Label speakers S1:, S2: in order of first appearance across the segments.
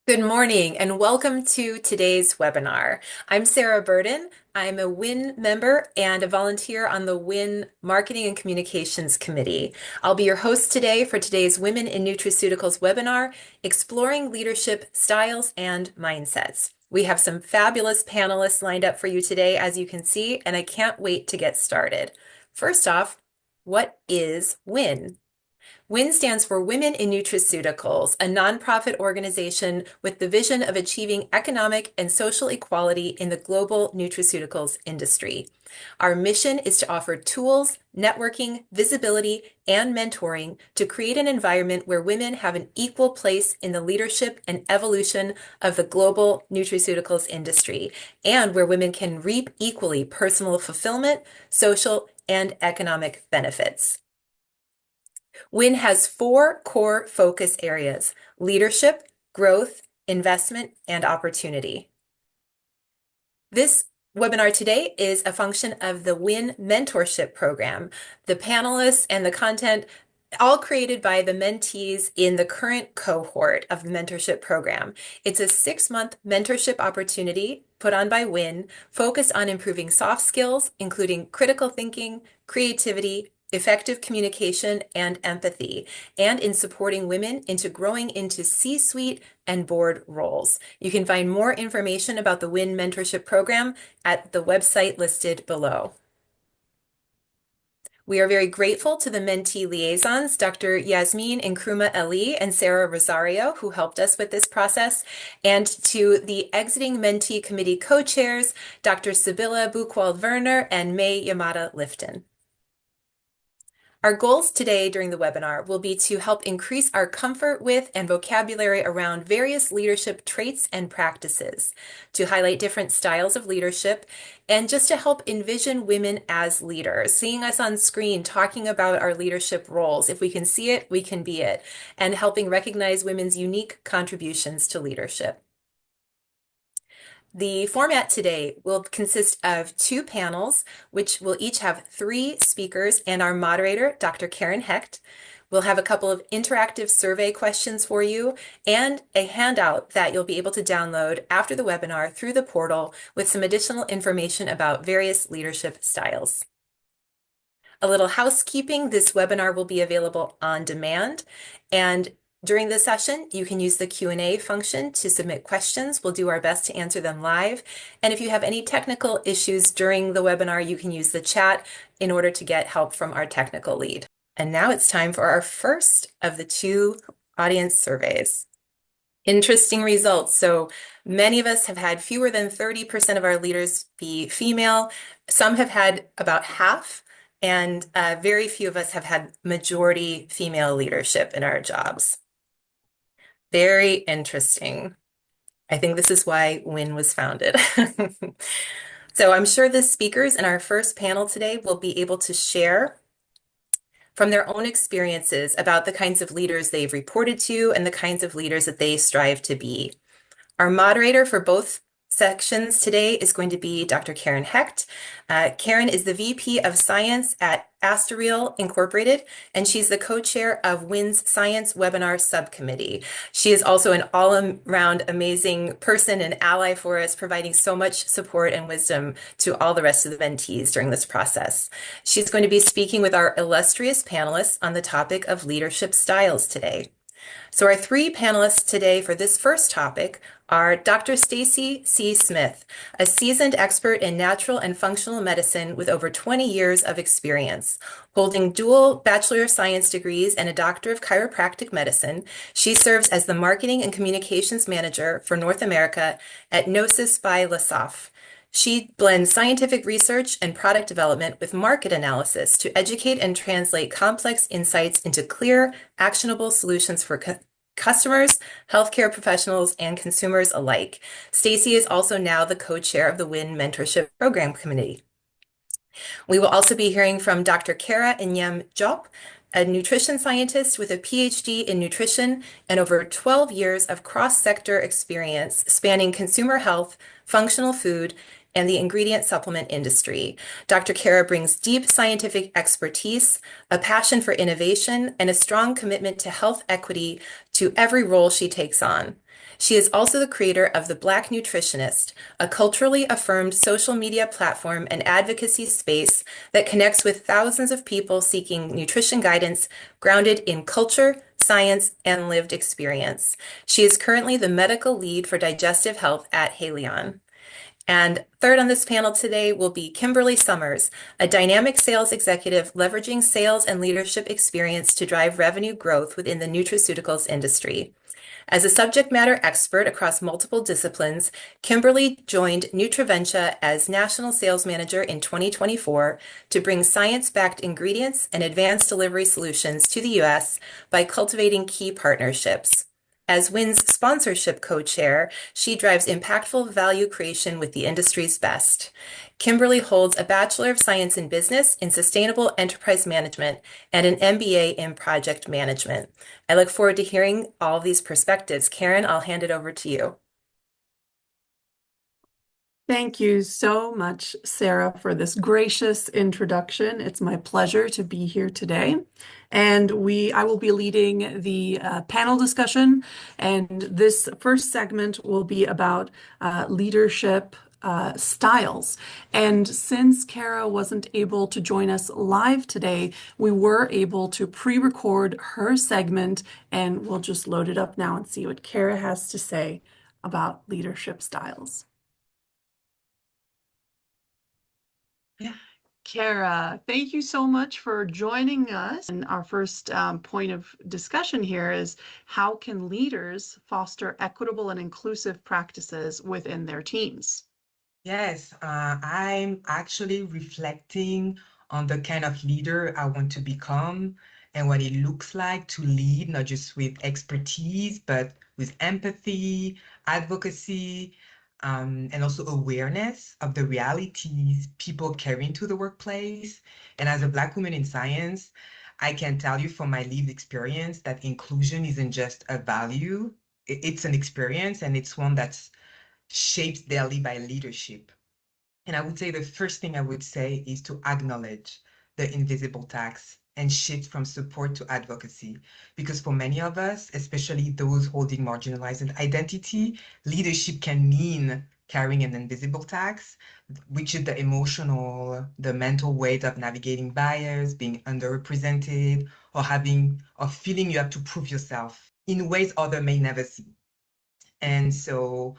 S1: Good morning and welcome to today's webinar. I'm Sarah Burden. I'm a WIN member and a volunteer on the WIN Marketing and Communications Committee. I'll be your host today for today's Women in Nutraceuticals webinar, Exploring Leadership Styles and Mindsets. We have some fabulous panelists lined up for you today, as you can see, and I can't wait to get started. First off, what is WIN? WIN stands for Women in Nutraceuticals, a nonprofit organization with the vision of achieving economic and social equality in the global nutraceuticals industry. Our mission is to offer tools, networking, visibility, and mentoring to create an environment where women have an equal place in the leadership and evolution of the global nutraceuticals industry, and where women can reap equally personal fulfillment, social, and economic benefits. WIN has four core focus areas: leadership, growth, investment, and opportunity. This webinar today is a function of the WIN Mentorship Program. The panelists and the content all created by the mentees in the current cohort of the mentorship program. It's a 6-month mentorship opportunity put on by WIN, focused on improving soft skills, including critical thinking, creativity, effective communication, and empathy, and in supporting women into growing into C-suite and board roles. You can find more information about the WIN Mentorship Program at the website listed below. We are very grateful to the mentee liaisons, Dr. Yasmin Nkrumah Ali and Sarah Rosario, who helped us with this process, and to the exiting mentee committee co-chairs, Dr. Sibylla Buchwald-Werner and May Yamada-Lifton. Our goals today during the webinar will be to help increase our comfort with and vocabulary around various leadership traits and practices, to highlight different styles of leadership, and just to help envision women as leaders, seeing us on screen talking about our leadership roles. If we can see it, we can be it, and helping recognize women's unique contributions to leadership. The format today will consist of 2 panels, which will each have 3 speakers and our moderator, Dr. Karen Hecht. We'll have a couple of interactive survey questions for you and a handout that you'll be able to download after the webinar through the portal with some additional information about various leadership styles. A little housekeeping: this webinar will be available on demand, and during the session, you can use the Q&A function to submit questions. We'll do our best to answer them live. And if you have any technical issues during the webinar, you can use the chat in order to get help from our technical lead. And now it's time for our first of the 2 audience surveys. Interesting results. So many of us have had fewer than 30% of our leaders be female. Some have had about half, and very few of us have had majority female leadership in our jobs. Very interesting. I think this is why WIN was founded. So I'm sure the speakers in our first panel today will be able to share from their own experiences about the kinds of leaders they've reported to and the kinds of leaders that they strive to be. Our moderator for both sections today is going to be Dr. Karen Hecht. Karen is the VP of Science at Asterial Incorporated, and she's the co-chair of WIN's Science Webinar Subcommittee. She is also an all-around amazing person and ally for us, providing so much support and wisdom to all the rest of the mentees during this process. She's going to be speaking with our illustrious panelists on the topic of leadership styles today. So our 3 panelists today for this first topic are Dr. Stacey C. Smith, a seasoned expert in natural and functional medicine with over 20 years of experience. Holding dual Bachelor of Science degrees and a Doctor of Chiropractic Medicine, she serves as the Marketing and Communications Manager for North America at Gnosis by Lasaf. She blends scientific research and product development with market analysis to educate and translate complex insights into clear, actionable solutions for customers, healthcare professionals, and consumers alike. Stacey is also now the co-chair of the WIN Mentorship Program Committee. We will also be hearing from Dr. Kera Nyemb-Diop, a nutrition scientist with a PhD in nutrition and over 12 years of cross-sector experience spanning consumer health, functional food, and the ingredient supplement industry. Dr. Kera brings deep scientific expertise, a passion for innovation, and a strong commitment to health equity to every role she takes on. She is also the creator of The Black Nutritionist, a culturally affirmed social media platform and advocacy space that connects with thousands of people seeking nutrition guidance grounded in culture, science, and lived experience. She is currently the medical lead for digestive health at Haleon. And third on this panel today will be Kimberly Summers, a dynamic sales executive leveraging sales and leadership experience to drive revenue growth within the nutraceuticals industry. As a subject matter expert across multiple disciplines, Kimberly joined Nutraventia as National Sales Manager in 2024 to bring science-backed ingredients and advanced delivery solutions to the U.S. by cultivating key partnerships. As WIN's sponsorship co-chair, she drives impactful value creation with the industry's best. Kimberly holds a Bachelor of Science in Business in Sustainable Enterprise Management and an MBA in Project Management. I look forward to hearing all of these perspectives. Karen, I'll hand it over to you.
S2: Thank you so much, Sarah, for this gracious introduction. It's my pleasure to be here today. And I will be leading the panel discussion. And this first segment will be about leadership styles. And since Kara wasn't able to join us live today, we were able to pre-record her segment, and we'll just load it up now and see what Kara has to say about leadership styles.
S3: Yeah.
S2: Kara, thank you so much for joining us. And our first point of discussion here is how can leaders foster equitable and inclusive practices within their teams?
S3: Yes, I'm actually reflecting on the kind of leader I want to become and what it looks like to lead, not just with expertise, but with empathy, advocacy, and also awareness of the realities people carry into the workplace. And as a Black woman in science, I can tell you from my lived experience that inclusion isn't just a value, it's an experience, and it's one that's shaped daily by leadership. And I would say the first thing I would say is to acknowledge the invisible tax and shift from support to advocacy. Because for many of us, especially those holding marginalized identity, leadership can mean carrying an invisible tax, which is the emotional, the mental weight of navigating bias, being underrepresented, or feeling you have to prove yourself in ways others may never see. And so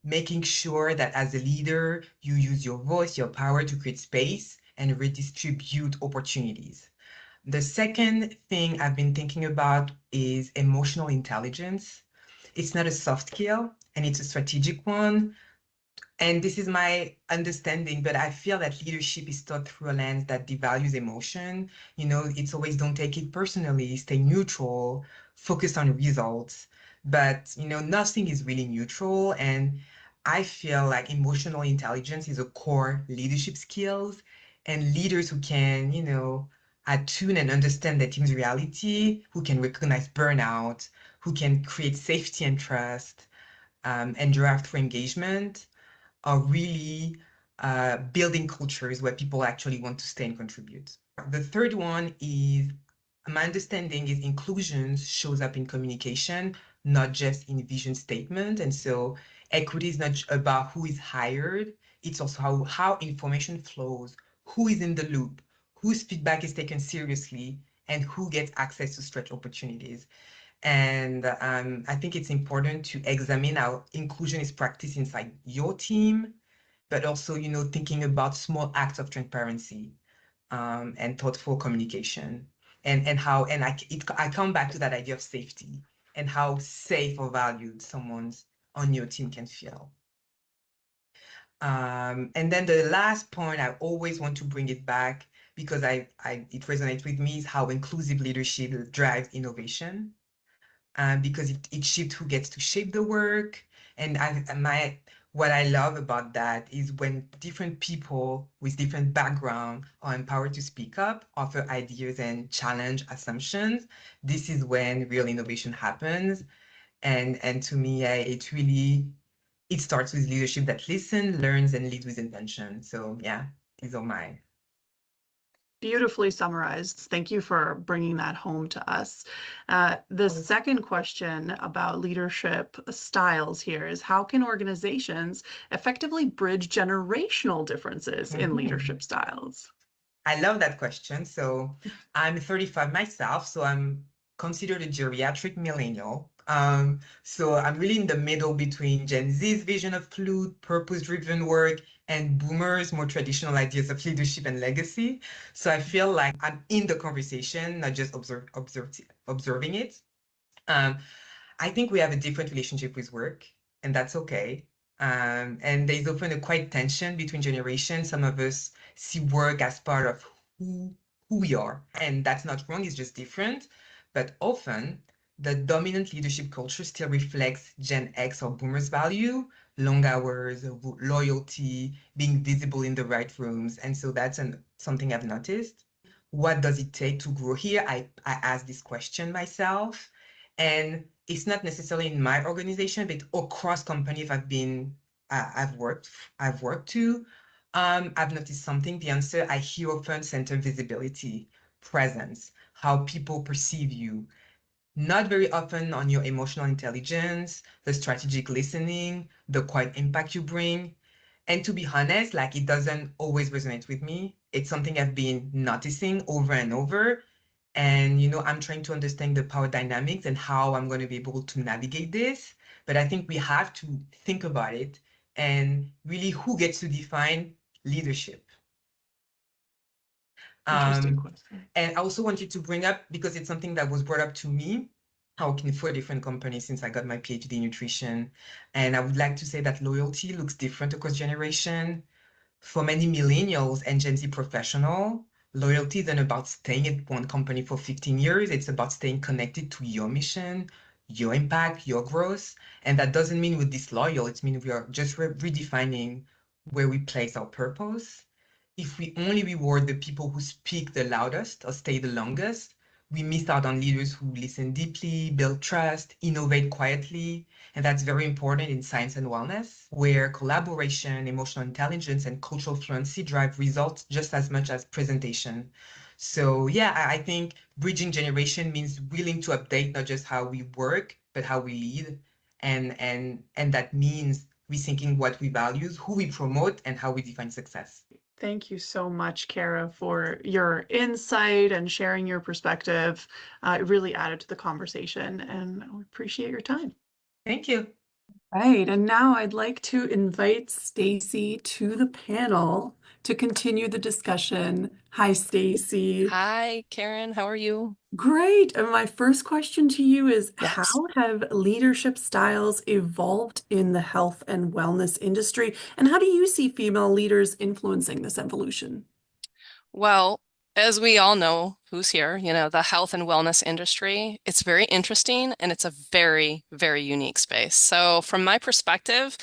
S3: making sure that as a leader, you use your voice, your power to create space and redistribute opportunities. The second thing I've been thinking about is emotional intelligence. It's not a soft skill, and it's a strategic one. And this is my understanding, but I feel that leadership is taught through a lens that devalues emotion. It's always don't take it personally, stay neutral, focus on results. But, nothing is really neutral. And I feel like emotional intelligence is a core leadership skills. And leaders who can, attune and understand their team's reality, who can recognize burnout, who can create safety and trust, and drive through engagement are really building cultures where people actually want to stay and contribute. The third one is my understanding is inclusion shows up in communication, not just in vision statement. And so equity is not about who is hired, it's also how information flows, who is in the loop, whose feedback is taken seriously, and who gets access to stretch opportunities. And I think it's important to examine how inclusion is practiced inside your team, but also, thinking about small acts of transparency and thoughtful communication. I come back to that idea of safety and how safe or valued someone's on your team can feel. And then the last point, I always want to bring it back because it resonates with me, is how inclusive leadership drives innovation. Because it shaped who gets to shape the work. And what I love about that is when different people with different background are empowered to speak up, offer ideas, and challenge assumptions. This is when real innovation happens. And to me, it starts with leadership that listens, learns, and leads with intention. So yeah, these are my
S2: Beautifully summarized. Thank you for bringing that home to us. The second question about leadership styles here is how can organizations effectively bridge generational differences in
S3: Mhm.
S2: leadership styles?
S3: I love that question. So I'm 35 myself, so I'm considered a geriatric millennial. So I'm really in the middle between Gen Z's vision of fluid, purpose-driven work and boomers' more traditional ideas of leadership and legacy. So I feel like I'm in the conversation, not just observing it. Um, I think we have a different relationship with work, and that's okay. And there's often a quite tension between generations. Some of us see work as part of who, who we are, and that's not wrong, it's just different. But often, the dominant leadership culture still reflects Gen X or boomers' value, long hours, loyalty, being visible in the right rooms. And so that's something I've noticed. What does it take to grow here? I ask this question myself. And it's not necessarily in my organization, but across companies I've worked, I've worked to, I've noticed something. The answer I hear often center visibility, presence, how people perceive you. Not very often on your emotional intelligence, the strategic listening, the quiet impact you bring. And to be honest, like it doesn't always resonate with me. It's something I've been noticing over and over. And, I'm trying to understand the power dynamics and how I'm going to be able to navigate this. But I think we have to think about it and really who gets to define leadership.
S2: Interesting
S3: Um,
S2: question.
S3: and I also wanted to bring up, because it's something that was brought up to me, I work in 4 different companies since I got my PhD in nutrition. And I would like to say that loyalty looks different across generation. For many millennials and Gen Z professional, loyalty isn't about staying at one company for 15 years. It's about staying connected to your mission, your impact, your growth. And that doesn't mean we're disloyal. It means we are just redefining where we place our purpose. If we only reward the people who speak the loudest or stay the longest, we miss out on leaders who listen deeply, build trust, innovate quietly. And that's very important in science and wellness, where collaboration, emotional intelligence, and cultural fluency drive results just as much as presentation. So yeah, I think bridging generation means willing to update not just how we work, but how we lead. And that means rethinking what we value, who we promote, and how we define success.
S2: Thank you so much, Kara, for your insight and sharing your perspective. It really added to the conversation, and I appreciate your time.
S3: Thank you.
S2: Right, and now I'd like to invite Stacey to the panel to continue the discussion. Hi, Stacey.
S4: Hi, Karen. How are you?
S2: Great. And my first question to you is,
S4: Yes.
S2: how have leadership styles evolved in the health and wellness industry? And how do you see female leaders influencing this evolution?
S4: Well, as we all know who's here, the health and wellness industry, it's very interesting and it's a very, very unique space. So, from my perspective,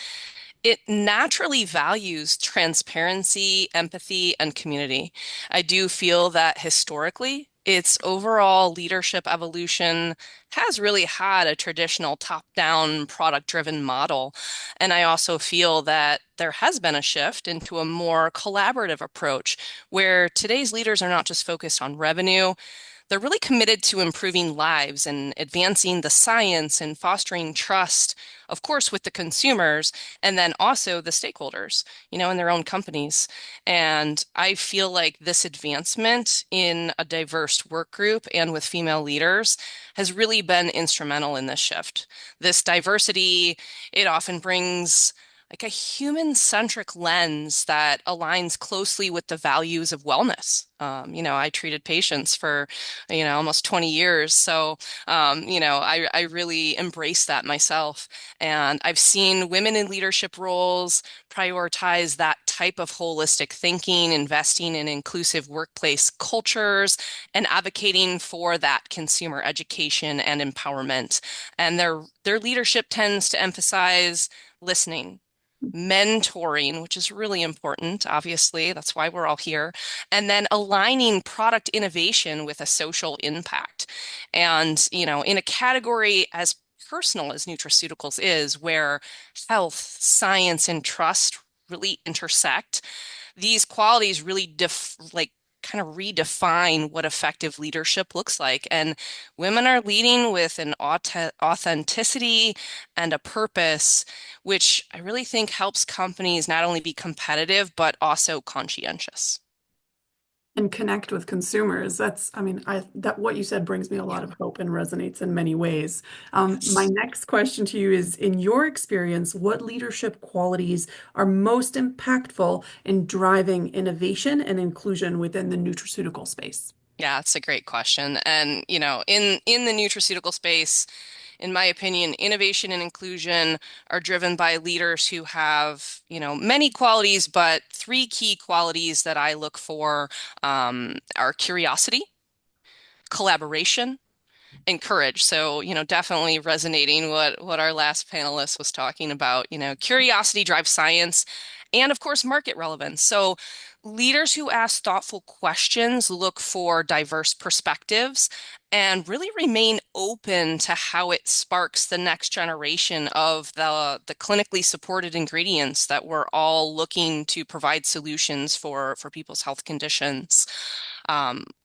S4: it naturally values transparency, empathy, and community. I do feel that historically, its overall leadership evolution has really had a traditional top-down, product-driven model. And I also feel that there has been a shift into a more collaborative approach where today's leaders are not just focused on revenue, they're really committed to improving lives and advancing the science and fostering trust, of course, with the consumers and then also the stakeholders, in their own companies. And I feel like this advancement in a diverse work group and with female leaders has really been instrumental in this shift. This diversity, it often brings like a human-centric lens that aligns closely with the values of wellness. I treated patients for, almost 20 years. So, I really embrace that myself. And I've seen women in leadership roles prioritize that type of holistic thinking, investing in inclusive workplace cultures, and advocating for that consumer education and empowerment. And their leadership tends to emphasize listening, mentoring, which is really important, obviously. That's why we're all here. And then aligning product innovation with a social impact. And, in a category as personal as nutraceuticals is, where health, science, and trust really intersect, these qualities really kind of redefine what effective leadership looks like. And women are leading with an authenticity and a purpose, which I really think helps companies not only be competitive, but also conscientious.
S2: And connect with consumers. That's, I mean, that what you said brings me a
S4: Yeah.
S2: lot of hope and resonates in many ways. My
S4: Yes.
S2: next question to you is, in your experience, what leadership qualities are most impactful in driving innovation and inclusion within the nutraceutical space?
S4: Yeah, it's a great question. And, in the nutraceutical space, in my opinion, innovation and inclusion are driven by leaders who have, many qualities, but three key qualities that I look for are curiosity, collaboration, encourage. So, definitely resonating what our last panelist was talking about. Curiosity drives science and of course market relevance. So leaders who ask thoughtful questions look for diverse perspectives and really remain open to how it sparks the next generation of the clinically supported ingredients that we're all looking to provide solutions for people's health conditions.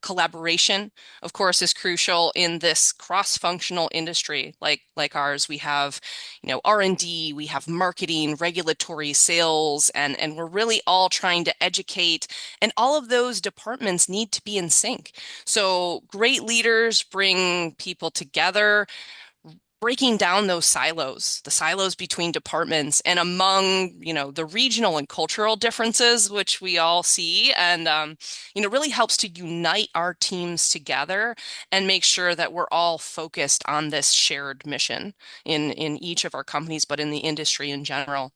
S4: Collaboration, of course, is crucial in this cross-functional industry like ours. We have, R&D, we have marketing, regulatory, sales, and we're really all trying to educate, and all of those departments need to be in sync. So great leaders bring people together, breaking down those silos, the silos between departments and among, the regional and cultural differences, which we all see, and, really helps to unite our teams together and make sure that we're all focused on this shared mission in each of our companies, but in the industry in general.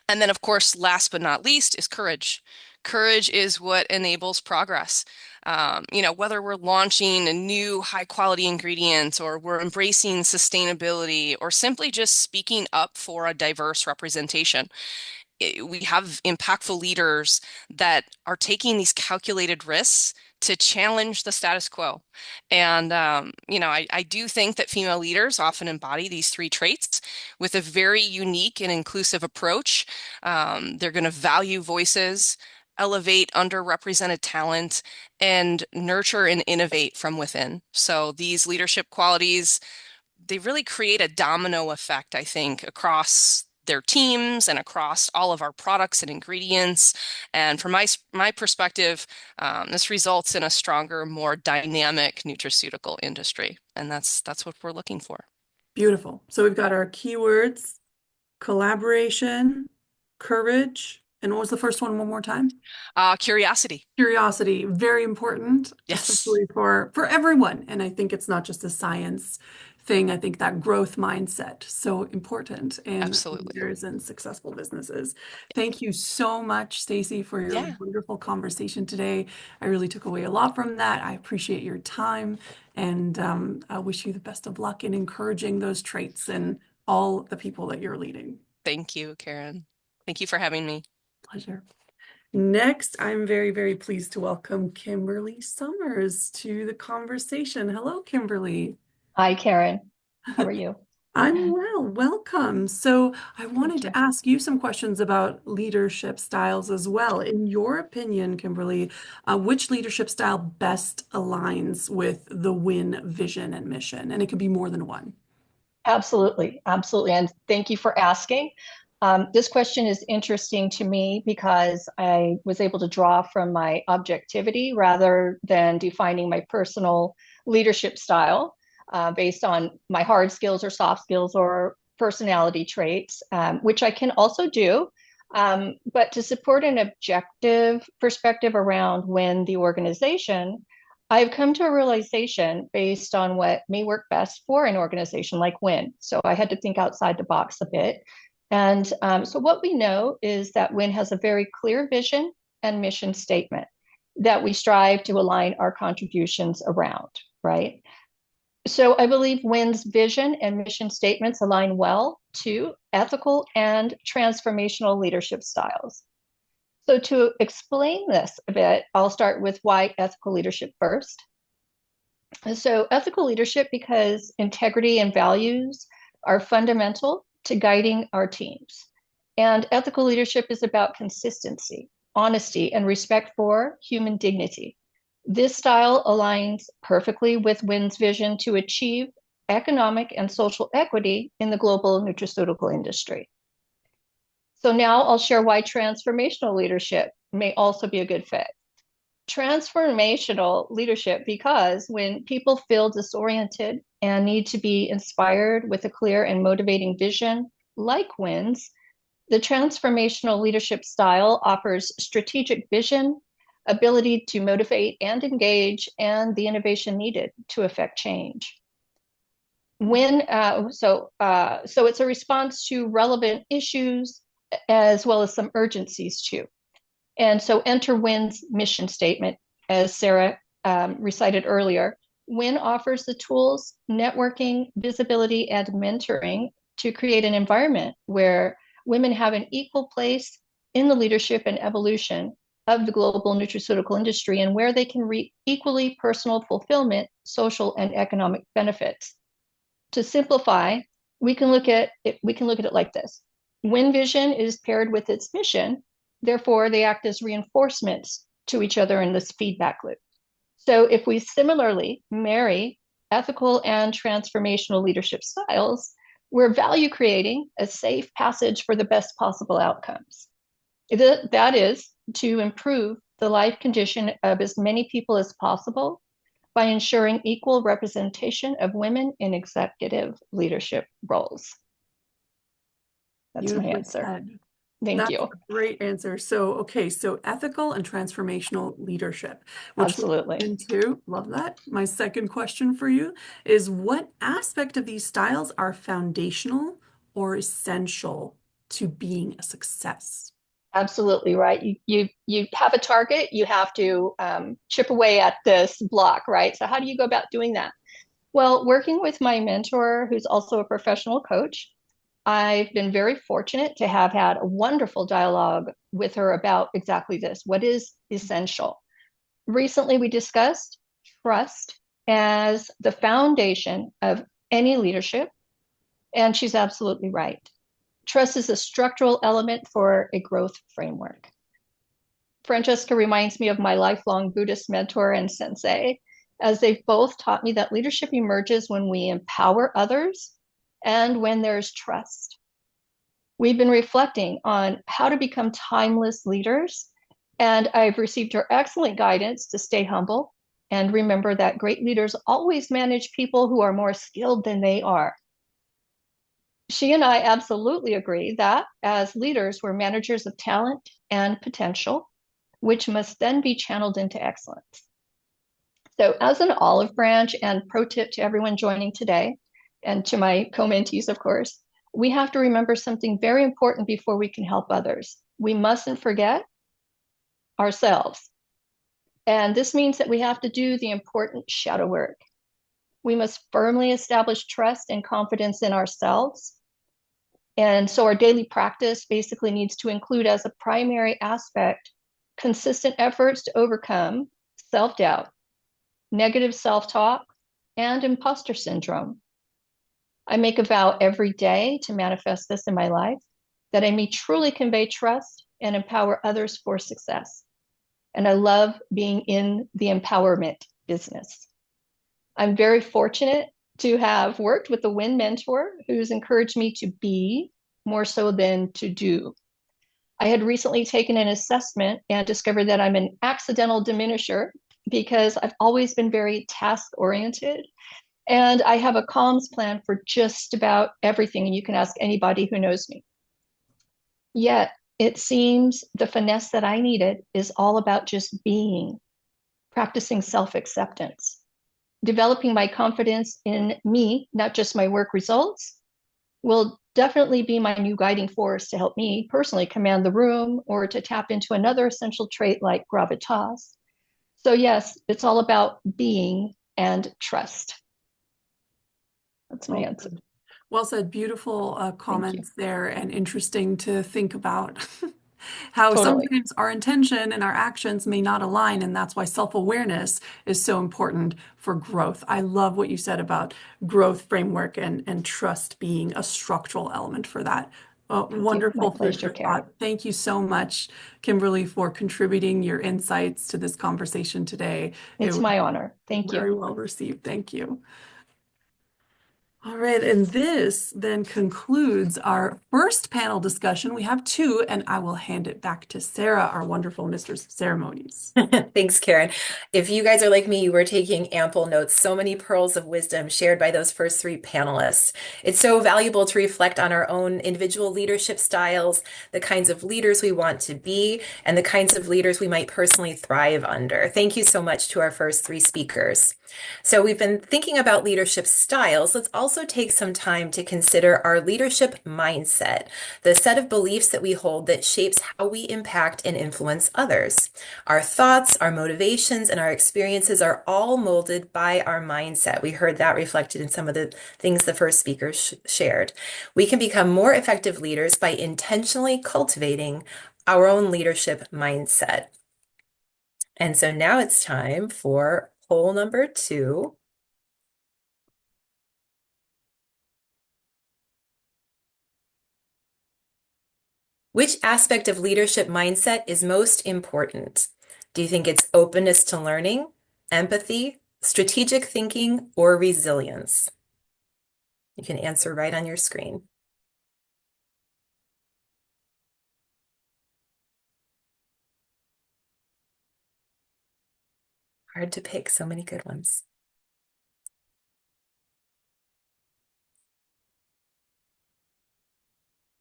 S4: And then, of course, last but not least is courage. Courage is what enables progress. Whether we're launching a new high quality ingredients or we're embracing sustainability or simply just speaking up for a diverse representation, we have impactful leaders that are taking these calculated risks to challenge the status quo. And, I do think that female leaders often embody these three traits with a very unique and inclusive approach. They're going to value voices, elevate underrepresented talent, and nurture and innovate from within. So these leadership qualities, they really create a domino effect, I think, across their teams and across all of our products and ingredients. And from my perspective, this results in a stronger, more dynamic nutraceutical industry. And that's what we're looking for.
S2: Beautiful. So we've got our keywords: collaboration, courage, and what was the first one more time?
S4: Curiosity.
S2: Curiosity, very important,
S4: Yes,
S2: especially for everyone. And I think it's not just a science thing. I think that growth mindset, so important in
S4: absolutely.
S2: leaders and successful businesses. Thank you so much, Stacey, for your
S4: Yeah.
S2: wonderful conversation today. I really took away a lot from that. I appreciate your time, and I wish you the best of luck in encouraging those traits in all the people that you're leading.
S4: Thank you, Karen. Thank you for having me.
S2: Pleasure. Next, I'm very, very pleased to welcome Kimberly Summers to the conversation. Hello, Kimberly.
S5: Hi, Karen. How are you?
S2: I'm well, welcome. So I wanted
S5: Thank you.
S2: to ask you some questions about leadership styles as well. In your opinion, Kimberly, which leadership style best aligns with the WIN vision and mission? And it could be more than one.
S5: Absolutely. Absolutely. And thank you for asking. This question is interesting to me because I was able to draw from my objectivity rather than defining my personal leadership style based on my hard skills or soft skills or personality traits, which I can also do. But to support an objective perspective around WIN the organization, I've come to a realization based on what may work best for an organization like WIN. So I had to think outside the box a bit. And so what we know is that WIN has a very clear vision and mission statement that we strive to align our contributions around, right? So I believe WIN's vision and mission statements align well to ethical and transformational leadership styles. So to explain this a bit, I'll start with why ethical leadership first. So ethical leadership because integrity and values are fundamental to guiding our teams. And ethical leadership is about consistency. honesty, and respect for human dignity. This style aligns perfectly with WIN's vision to achieve economic and social equity in the global nutraceutical industry. So now I'll share why transformational leadership may also be a good fit. Transformational leadership because when people feel disoriented and need to be inspired with a clear and motivating vision, like WIN's, the transformational leadership style offers strategic vision, ability to motivate and engage, and the innovation needed to affect change. So it's a response to relevant issues as well as some urgencies too. And so enter WIN's mission statement, as Sarah recited earlier. WIN offers the tools, networking, visibility, and mentoring to create an environment where women have an equal place in the leadership and evolution of the global nutraceutical industry, and where they can reap equally personal fulfillment, social, and economic benefits. To simplify, we can look at it like this. WIN vision is paired with its mission. Therefore, they act as reinforcements to each other in this feedback loop. So if we similarly marry ethical and transformational leadership styles, we're value creating a safe passage for the best possible outcomes. That is to improve the life condition of as many people as possible by ensuring equal representation of women in executive leadership roles. That's my answer.
S2: Said.
S5: Thank
S2: That's
S5: you.
S2: a great answer. So ethical and transformational leadership, which
S5: Absolutely.
S2: into, love that. My second question for you is, what aspect of these styles are foundational or essential to being a success?
S5: Absolutely right. You have a target, you have to chip away at this block, right? So how do you go about doing that? Well, working with my mentor, who's also a professional coach, I've been very fortunate to have had a wonderful dialogue with her about exactly this. What is essential? Recently, we discussed trust as the foundation of any leadership, and she's absolutely right. Trust is a structural element for a growth framework. Francesca reminds me of my lifelong Buddhist mentor and sensei, as they've both taught me that leadership emerges when we empower others and when there's trust. We've been reflecting on how to become timeless leaders, and I've received her excellent guidance to stay humble and remember that great leaders always manage people who are more skilled than they are. She and I absolutely agree that as leaders, we're managers of talent and potential, which must then be channeled into excellence. So as an olive branch and pro tip to everyone joining today, and to my co-mentees, of course, we have to remember something very important before we can help others. We mustn't forget ourselves. And this means that we have to do the important shadow work. We must firmly establish trust and confidence in ourselves. And so our daily practice basically needs to include as a primary aspect consistent efforts to overcome self-doubt, negative self-talk, and imposter syndrome. I make a vow every day to manifest this in my life, that I may truly convey trust and empower others for success. And I love being in the empowerment business. I'm very fortunate to have worked with the WIN mentor, who's encouraged me to be more so than to do. I had recently taken an assessment and discovered that I'm an accidental diminisher because I've always been very task-oriented. And I have a comms plan for just about everything. And you can ask anybody who knows me. Yet it seems the finesse that I needed is all about just being, practicing self-acceptance, developing my confidence in me, not just my work results, will definitely be my new guiding force to help me personally command the room or to tap into another essential trait like gravitas. So yes, it's all about being and trust. That's my answer.
S2: Well said. Beautiful comments there, and interesting to think about how sometimes our intention and our actions may not align, and that's why self-awareness is so important for growth. I love what you said about growth framework and trust being a structural element for that. Oh,
S5: Thank you. My
S2: wonderful food
S5: pleasure,
S2: for
S5: Kara.
S2: thought. Thank you so much, Kimberly, for contributing your insights to this conversation today. It
S5: It's
S2: was
S5: my honor. Thank you.
S2: very well received. Thank you. All right, and this then concludes our first panel discussion. We have two, and I will hand it back to Sarah, our wonderful Mistress of Ceremonies.
S1: Thanks, Karen. If you guys are like me, you were taking ample notes, so many pearls of wisdom shared by those first three panelists. It's so valuable to reflect on our own individual leadership styles, the kinds of leaders we want to be, and the kinds of leaders we might personally thrive under. Thank you so much to our first three speakers. So we've been thinking about leadership styles. Let's also take some time to consider our leadership mindset, the set of beliefs that we hold that shapes how we impact and influence others. Our thoughts, our motivations, and our experiences are all molded by our mindset. We heard that reflected in some of the things the first speaker shared. We can become more effective leaders by intentionally cultivating our own leadership mindset. And so now it's time for poll number 2. Which aspect of leadership mindset is most important? Do you think it's openness to learning, empathy, strategic thinking, or resilience? You can answer right on your screen. Hard to pick, so many good ones.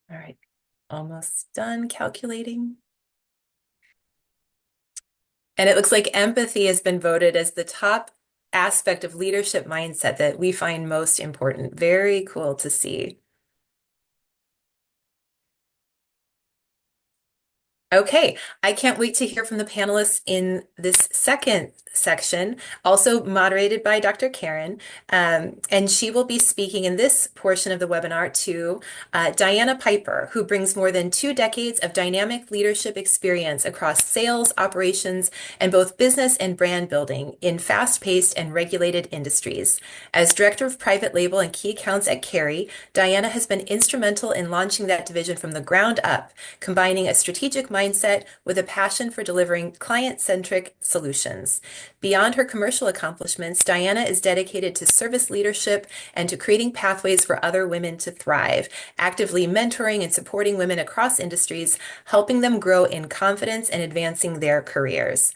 S1: All right, almost done calculating. And it looks like empathy has been voted as the top aspect of leadership mindset that we find most important. Very cool to see. Okay, I can't wait to hear from the panelists in this second section, also moderated by Dr. Karen. And she will be speaking in this portion of the webinar to Diana Pyper, who brings more than 2 decades of dynamic leadership experience across sales, operations, and both business and brand building in fast-paced and regulated industries. As Director of Private Label and Key Accounts at Kera, Diana has been instrumental in launching that division from the ground up, combining a strategic mindset with a passion for delivering client-centric solutions. Beyond her commercial accomplishments, Diana is dedicated to service leadership and to creating pathways for other women to thrive, actively mentoring and supporting women across industries, helping them grow in confidence and advancing their careers.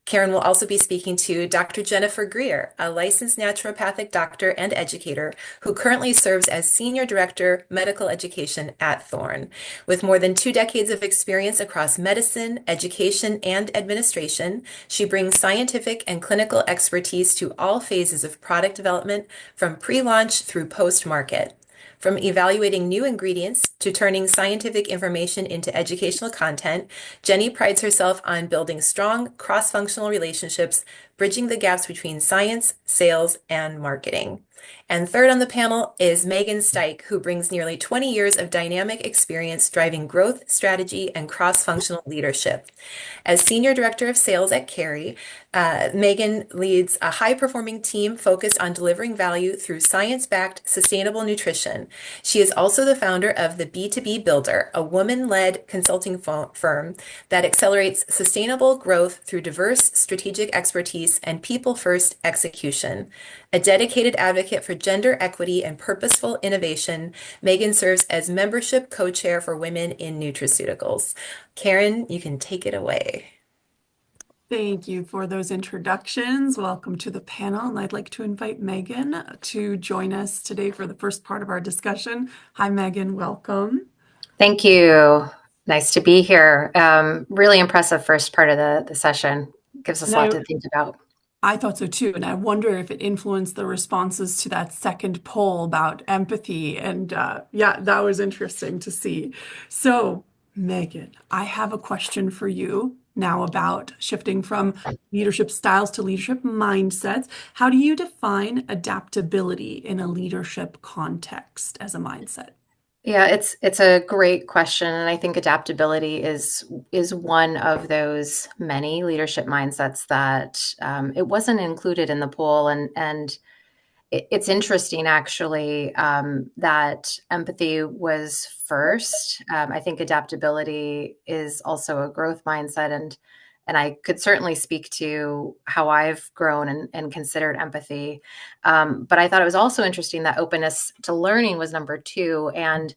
S1: Karen will also be speaking to Dr. Jennifer Greer, a licensed naturopathic doctor and educator who currently serves as Senior Director, Medical Education at Thorne. With more than 2 decades of experience across medicine, education, and administration, she brings scientific and clinical expertise to all phases of product development, from pre-launch through post-market. From evaluating new ingredients to turning scientific information into educational content, Jenny prides herself on building strong cross-functional relationships, bridging the gaps between science, sales, and marketing. And third on the panel is Mehgan Styke, who brings nearly 20 years of dynamic experience driving growth, strategy, and cross-functional leadership. As Senior Director of Sales at Kera, Mehgan leads a high-performing team focused on delivering value through science-backed sustainable nutrition. She is also the founder of the B2B Builder, a woman-led consulting firm that accelerates sustainable growth through diverse strategic expertise and people-first execution. A dedicated advocate for gender equity and purposeful innovation, Mehgan serves as membership co-chair for Women in Nutraceuticals. Karen, you can take it away.
S2: Thank you for those introductions. Welcome to the panel. And I'd like to invite Mehgan to join us today for the first part of our discussion. Hi, Mehgan. Welcome.
S6: Thank you. Nice to be here. Really impressive first part of the session. Gives us a lot to think about.
S2: I thought so too. And I wonder if it influenced the responses to that second poll about empathy. And yeah, that was interesting to see. So, Mehgan, I have a question for you now about shifting from leadership styles to leadership mindsets. How do you define adaptability in a leadership context as a mindset?
S6: Yeah, it's a great question, and I think adaptability is one of those many leadership mindsets that it wasn't included in the poll, and It's interesting, actually, that empathy was first. I think adaptability is also a growth mindset, and I could certainly speak to how I've grown and considered empathy. But I thought it was also interesting that openness to learning was number two, and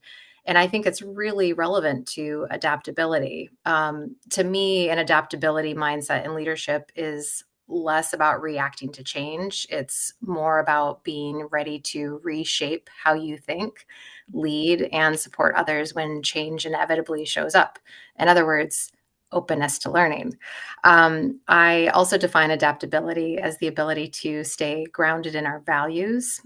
S6: I think it's really relevant to adaptability. To me, an adaptability mindset in leadership is less about reacting to change. It's more about being ready to reshape how you think, lead, and support others when change inevitably shows up. In other words, openness to learning. I also define adaptability as the ability to stay grounded in our values,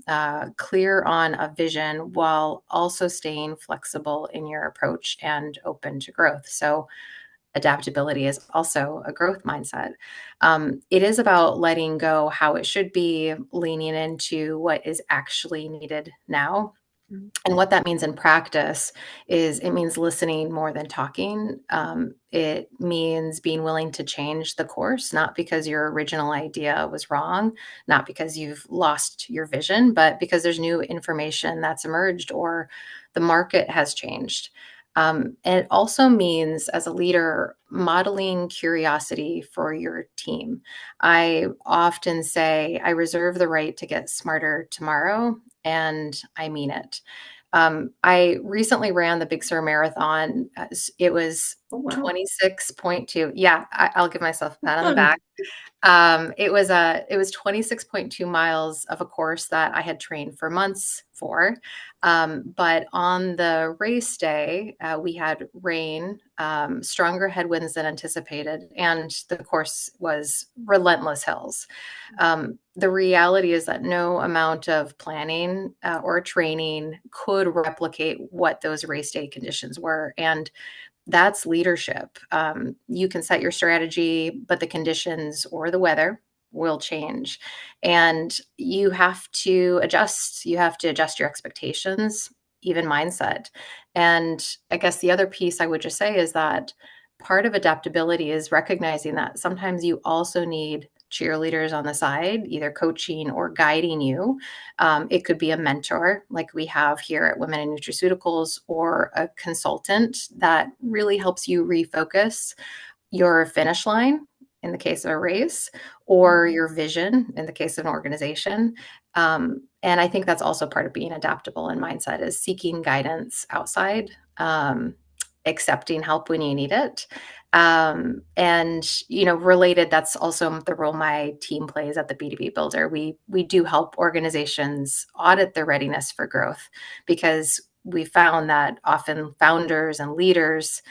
S6: clear on a vision, while also staying flexible in your approach and open to growth. So, adaptability is also a growth mindset. It is about letting go how it should be, leaning into what is actually needed now. And what that means in practice is it means listening more than talking. It means being willing to change the course, not because your original idea was wrong, not because you've lost your vision, but because there's new information that's emerged or the market has changed. And it also means, as a leader, modeling curiosity for your team. I often say, I reserve the right to get smarter tomorrow, and I mean it. I recently ran the Big Sur Marathon. It was
S2: Oh, wow.
S6: 26.2. Yeah, I'll give myself a pat on the
S2: Fun.
S6: back. It was 26.2 miles of a course that I had trained for months for. But on the race day, we had rain, stronger headwinds than anticipated, and the course was relentless hills. The reality is that no amount of planning or training could replicate what those race day conditions were. And that's leadership. You can set your strategy, but the conditions or the weather will change. And you have to adjust. You have to adjust your expectations, even mindset. And I guess the other piece I would just say is that part of adaptability is recognizing that sometimes you also need cheerleaders on the side, either coaching or guiding you. It could be a mentor, like we have here at Women in Nutraceuticals, or a consultant that really helps you refocus your finish line in the case of a race, or your vision in the case of an organization. And I think that's also part of being adaptable in mindset, is seeking guidance outside, accepting help when you need it. And, related, that's also the role my team plays at the B2B Builder. We do help organizations audit their readiness for growth, because we found that often founders and leaders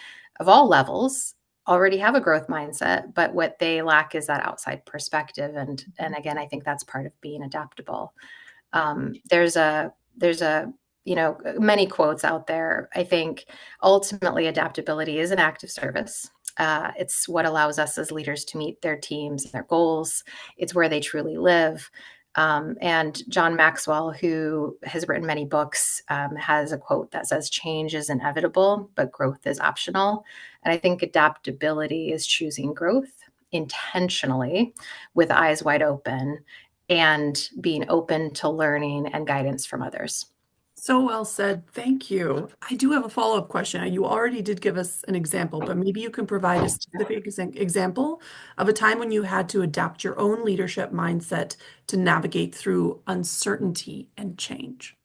S6: of all levels already have a growth mindset, but what they lack is that outside perspective. And again, I think that's part of being adaptable. There's many quotes out there. I think ultimately adaptability is an act of service. It's what allows us as leaders to meet their teams and their goals. It's where they truly live. And John Maxwell, who has written many books, has a quote that says, "Change is inevitable, but growth is optional." And I think adaptability is choosing growth intentionally with eyes wide open and being open to learning and guidance from others.
S2: So well said. Thank you. I do have a follow-up question. You already did give us an example, but maybe you can provide a specific example of a time when you had to adapt your own leadership mindset to navigate through uncertainty and change.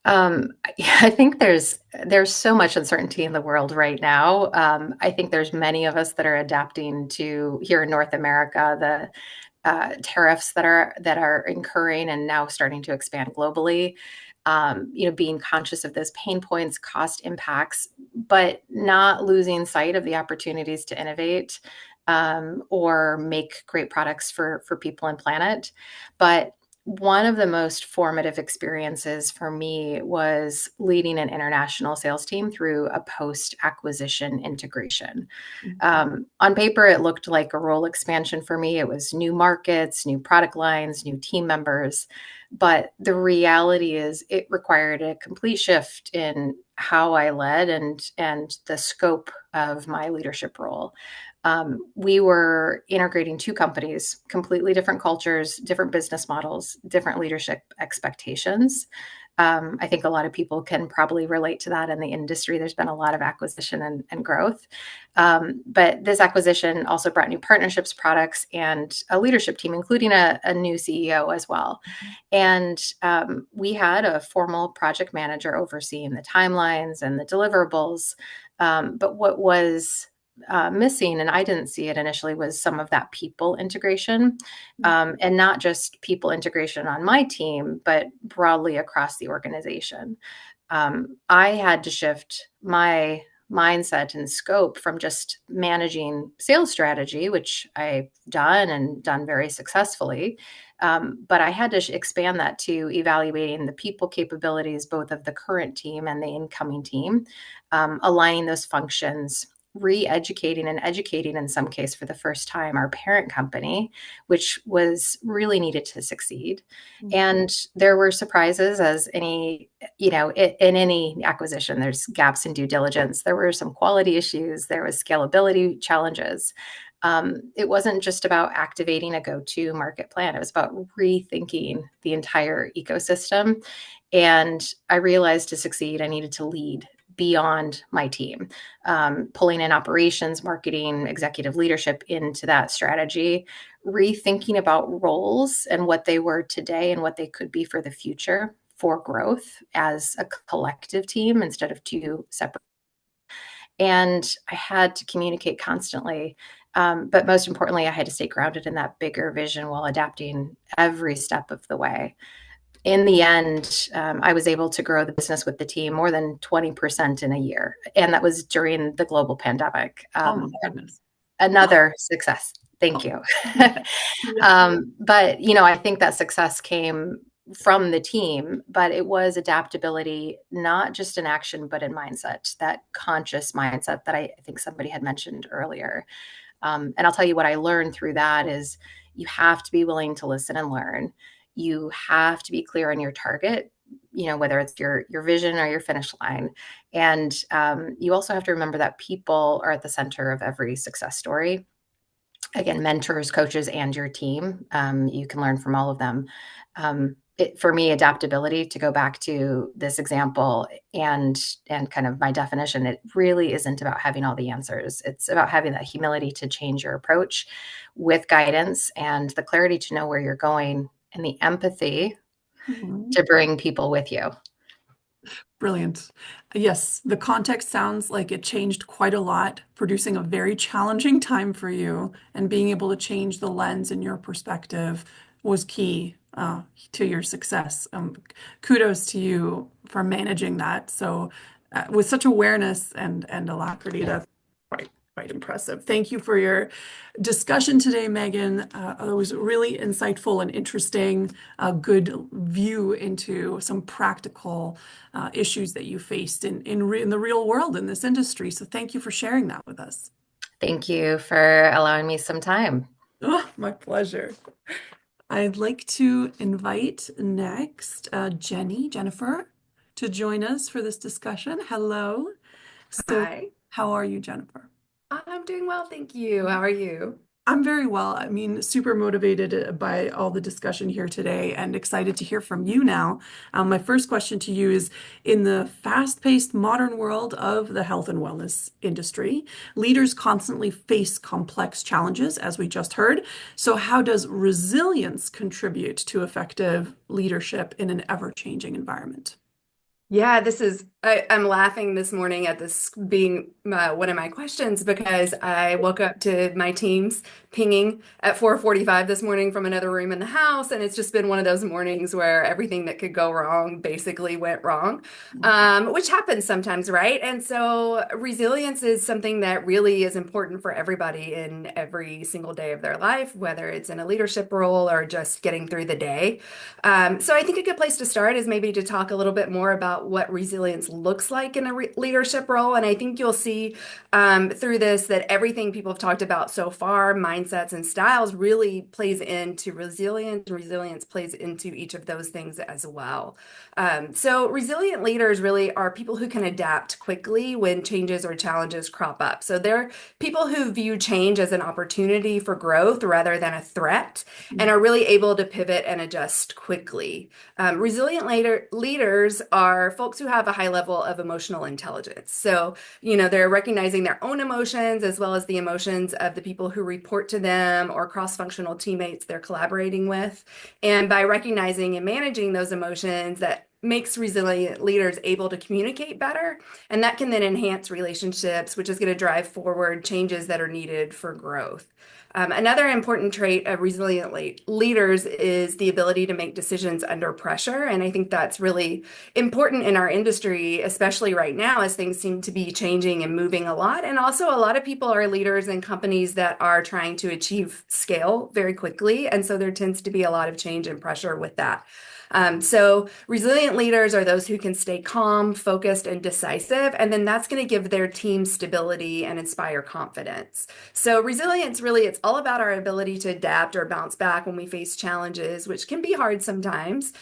S6: I think there's so much uncertainty in the world right now. I think there's many of us that are adapting to, here in North America, the tariffs that are incurring and now starting to expand globally. Being conscious of those pain points, cost impacts, but not losing sight of the opportunities to innovate, or make great products for people and planet. But one of the most formative experiences for me was leading an international sales team through a post-acquisition integration. On paper, it looked like a role expansion for me. It was new markets, new product lines, new team members. But the reality is it required a complete shift in how I led and the scope of my leadership role. We were integrating two companies, completely different cultures, different business models, different leadership expectations. I think a lot of people can probably relate to that in the industry. There's been a lot of acquisition and growth. But this acquisition also brought new partnerships, products, and a leadership team, including a new CEO as well. And we had a formal project manager overseeing the timelines and the deliverables. But what was missing, and I didn't see it initially, was some of that people integration, and not just people integration on my team, but broadly across the organization. I had to shift my mindset and scope from just managing sales strategy, which I've done and done very successfully. But I had to expand that to evaluating the people capabilities, both of the current team and the incoming team, aligning those functions, re-educating and educating in some case for the first time our parent company, which was really needed to succeed. And there were surprises, as any, in any acquisition, there's gaps in due diligence. There were some quality issues. There was scalability challenges. It wasn't just about activating a go-to market plan. It was about rethinking the entire ecosystem. And I realized to succeed, I needed to lead beyond my team, pulling in operations, marketing, executive leadership into that strategy, rethinking about roles and what they were today and what they could be for the future for growth as a collective team instead of two separate. And I had to communicate constantly. But most importantly, I had to stay grounded in that bigger vision while adapting every step of the way. In the end, I was able to grow the business with the team more than 20% in a year. And that was during the global pandemic.
S2: Oh my goodness.
S6: Another success. Thank you. But, I think that success came from the team, but it was adaptability, not just in action, but in mindset, that conscious mindset that I think somebody had mentioned earlier. And I'll tell you what I learned through that is you have to be willing to listen and learn. You have to be clear on your target, whether it's your vision or your finish line. And you also have to remember that people are at the center of every success story. Again, mentors, coaches, and your team. You can learn from all of them. For me, adaptability, to go back to this example and kind of my definition, it really isn't about having all the answers. It's about having that humility to change your approach with guidance and the clarity to know where you're going and the empathy to bring people with you.
S2: Brilliant. Yes, the context sounds like it changed quite a lot, producing a very challenging time for you, and being able to change the lens in your perspective was key to your success. Kudos to you for managing that. So with such awareness and alacrity, that's quite impressive. Thank you for your discussion today, Mehgan. It was really insightful and interesting, a good view into some practical issues that you faced in the real world in this industry. So thank you for sharing that with us.
S6: Thank you for allowing me some time.
S2: Oh, my pleasure. I'd like to invite next Jennifer, to join us for this discussion. Hello. So,
S7: Hi.
S2: how are you, Jennifer?
S7: I'm doing well, thank you. How are you?
S2: I'm very well. I mean, super motivated by all the discussion here today and excited to hear from you now. My first question to you is, in the fast-paced modern world of the health and wellness industry, leaders constantly face complex challenges, as we just heard. So how does resilience contribute to effective leadership in an ever-changing environment?
S7: Yeah, I'm laughing this morning at this being one of my questions because I woke up to my teams pinging at 4:45 this morning from another room in the house. And it's just been one of those mornings where everything that could go wrong basically went wrong, which happens sometimes, right? And so resilience is something that really is important for everybody in every single day of their life, whether it's in a leadership role or just getting through the day. So I think a good place to start is maybe to talk a little bit more about about what resilience looks like in a leadership role. And I think you'll see through this that everything people have talked about so far, mindsets and styles, really plays into resilience. Resilience plays into each of those things as well. So resilient leaders really are people who can adapt quickly when changes or challenges crop up. So they're people who view change as an opportunity for growth rather than a threat, and are really able to pivot and adjust quickly. Resilient leaders are folks who have a high level of emotional intelligence. So, they're recognizing their own emotions as well as the emotions of the people who report to them or cross-functional teammates they're collaborating with. And by recognizing and managing those emotions, that makes resilient leaders able to communicate better. And that can then enhance relationships, which is going to drive forward changes that are needed for growth. Another important trait of resilient leaders is the ability to make decisions under pressure. And I think that's really important in our industry, especially right now, as things seem to be changing and moving a lot. And also, a lot of people are leaders in companies that are trying to achieve scale very quickly. And so there tends to be a lot of change and pressure with that. So resilient leaders are those who can stay calm, focused, and decisive, and then that's going to give their team stability and inspire confidence. So resilience, really, it's all about our ability to adapt or bounce back when we face challenges, which can be hard sometimes,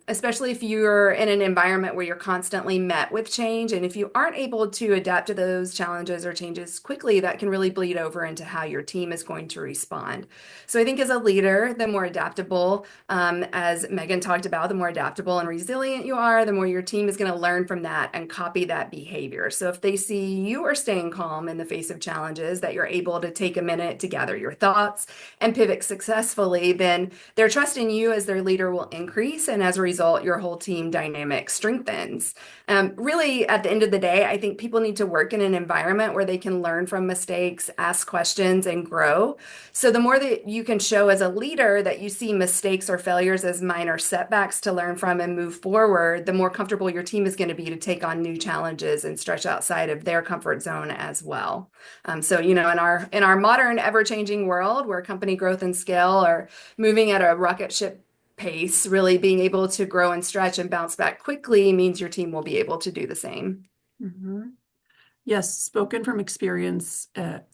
S7: especially if you're in an environment where you're constantly met with change. And if you aren't able to adapt to those challenges or changes quickly, that can really bleed over into how your team is going to respond. So I think as a leader, the more adaptable, as Mehgan talked about, the more adaptable and resilient you are, the more your team is going to learn from that and copy that behavior. So if they see you are staying calm in the face of challenges, that you're able to take a minute to gather your thoughts and pivot successfully, then their trust in you as their leader will increase. And as a result, your whole team dynamic strengthens. Really, at the end of the day, I think people need to work in an environment where they can learn from mistakes, ask questions, and grow. So the more that you can show as a leader that you see mistakes or failures as minor setbacks to learn from and move forward, the more comfortable your team is going to be to take on new challenges and stretch outside of their comfort zone as well. So, in our modern, ever-changing world where company growth and scale are moving at a rocket ship pace, really being able to grow and stretch and bounce back quickly means your team will be able to do the same.
S2: Mm-hmm. Yes, spoken from experience,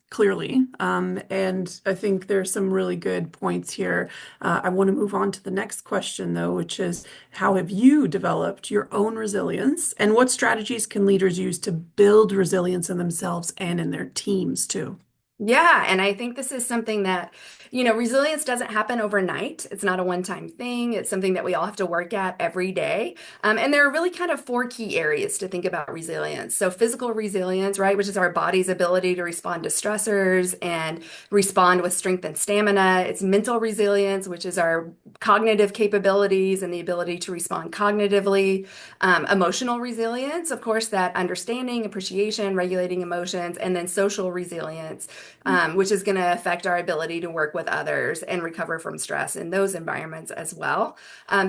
S2: clearly. And I think there's some really good points here. I want to move on to the next question, though, which is how have you developed your own resilience, and what strategies can leaders use to build resilience in themselves and in their teams too?
S7: Yeah, and I think this is something that, resilience doesn't happen overnight. It's not a one-time thing. It's something that we all have to work at every day. And there are really kind of four key areas to think about resilience. So physical resilience, right, which is our body's ability to respond to stressors and respond with strength and stamina. It's mental resilience, which is our cognitive capabilities and the ability to respond cognitively. Emotional resilience, of course, that understanding, appreciation, regulating emotions, and then social resilience, which is going to affect our ability to work with others and recover from stress in those environments as well.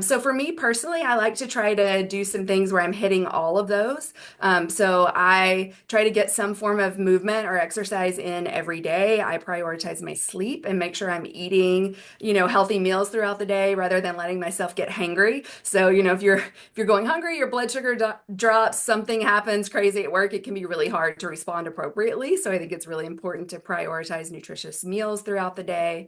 S7: So for me personally, I like to try to do some things where I'm hitting all of those. So I try to get some form of movement or exercise in every day. I prioritize my sleep and make sure I'm eating, healthy meals throughout the day rather than letting myself get hangry. So, if you're going hungry, your blood sugar drops, something happens crazy at work, it can be really hard to respond appropriately. So I think it's really important to prioritize nutritious meals throughout the day.